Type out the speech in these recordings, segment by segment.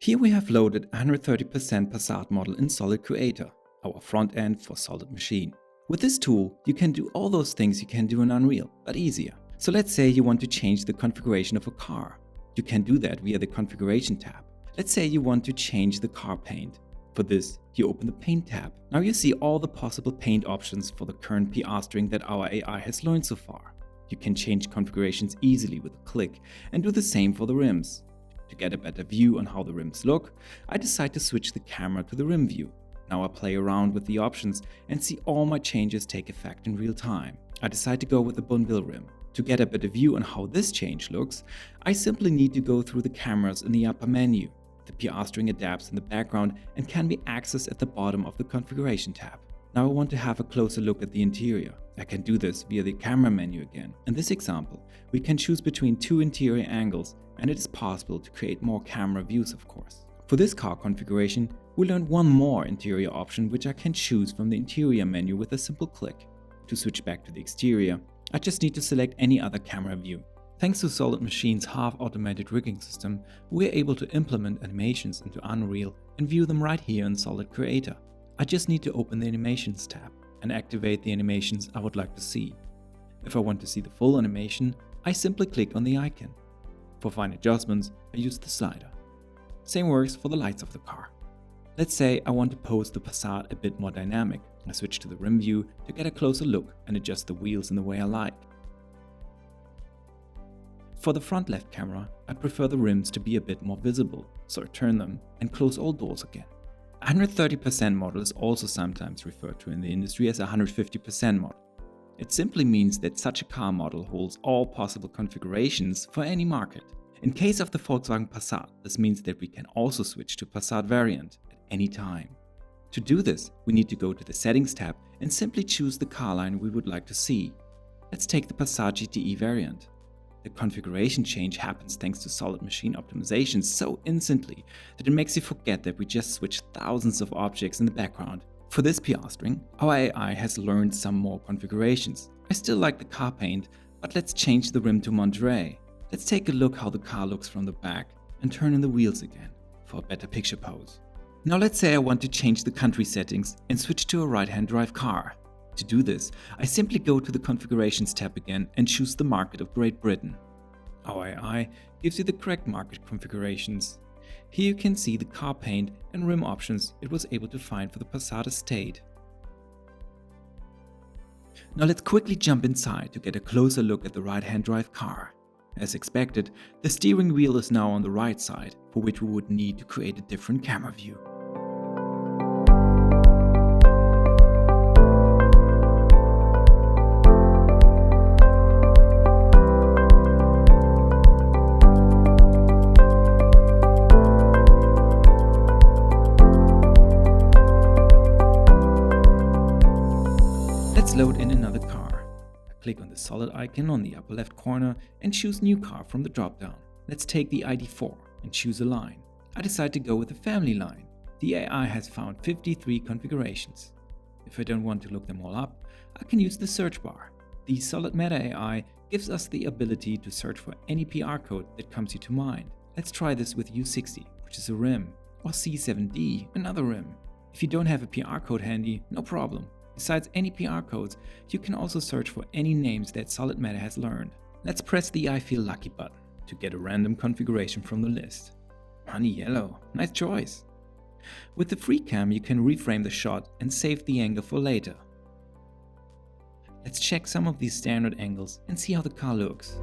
Here we have loaded 130% Passat model in Solid Creator, our front end for Solid Machine. With this tool, you can do all those things you can do in Unreal, but easier. So let's say you want to change the configuration of a car. You can do that via the Configuration tab. Let's say you want to change the car paint. For this, you open the Paint tab. Now you see all the possible paint options for the current PR string that our AI has learned so far. You can change configurations easily with a click and do the same for the rims. To get a better view on how the rims look, I decide to switch the camera to the rim view. Now I play around with the options and see all my changes take effect in real time. I decide to go with the Bonville rim. To get a better view on how this change looks, I simply need to go through the cameras in the upper menu. The PR string adapts in the background and can be accessed at the bottom of the Configuration tab. Now I want to have a closer look at the interior. I can do this via the camera menu again. In this example, we can choose between two interior angles, and it is possible to create more camera views, of course. For this car configuration, we learned one more interior option which I can choose from the interior menu with a simple click. To switch back to the exterior, I just need to select any other camera view. Thanks to Solid Machine's half-automated rigging system, we are able to implement animations into Unreal and view them right here in Solid Creator. I just need to open the Animations tab and activate the animations I would like to see. If I want to see the full animation, I simply click on the icon. For fine adjustments, I use the slider. Same works for the lights of the car. Let's say I want to pose the Passat a bit more dynamic. I switch to the rim view to get a closer look and adjust the wheels in the way I like. For the front left camera, I prefer the rims to be a bit more visible, so I turn them and close all doors again. 130% model is also sometimes referred to in the industry as a 150% model. It simply means that such a car model holds all possible configurations for any market. In case of the Volkswagen Passat, this means that we can also switch to Passat variant at any time. To do this, we need to go to the Settings tab and simply choose the car line we would like to see. Let's take the Passat GTE variant. The configuration change happens thanks to Solid Machine optimization so instantly that it makes you forget that we just switched thousands of objects in the background. For this PR string, our AI has learned some more configurations. I still like the car paint, but let's change the rim to Monterey. Let's take a look how the car looks from the back and turn in the wheels again for a better picture pose. Now let's say I want to change the country settings and switch to a right-hand drive car. To do this, I simply go to the Configurations tab again and choose the market of Great Britain. Our AI gives you the correct market configurations. Here you can see the car paint and rim options it was able to find for the Passat estate. Now let's quickly jump inside to get a closer look at the right-hand drive car. As expected, the steering wheel is now on the right side, for which we would need to create a different camera view. Let's load in another car. I click on the solid icon on the upper left corner and choose New Car from the drop-down. Let's take the ID4 and choose a line. I decide to go with the family line. The AI has found 53 configurations. If I don't want to look them all up, I can use the search bar. The Solid Meta AI gives us the ability to search for any PR code that comes to mind. Let's try this with U60, which is a rim, or C7D, another rim. If you don't have a PR code handy, no problem. Besides any PR codes, you can also search for any names that Solid Meta has learned. Let's press the I Feel Lucky button to get a random configuration from the list. Honey yellow, nice choice. With the free cam, you can reframe the shot and save the angle for later. Let's check some of these standard angles and see how the car looks.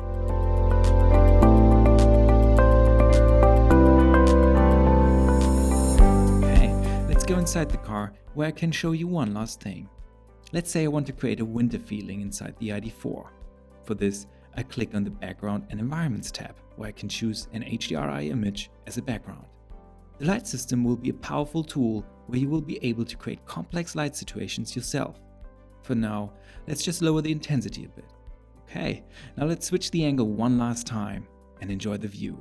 Okay, let's go inside the car where I can show you one last thing. Let's say I want to create a winter feeling inside the ID4. For this, I click on the Background and Environments tab, where I can choose an HDRI image as a background. The light system will be a powerful tool where you will be able to create complex light situations yourself. For now, let's just lower the intensity a bit. Okay, now let's switch the angle one last time and enjoy the view.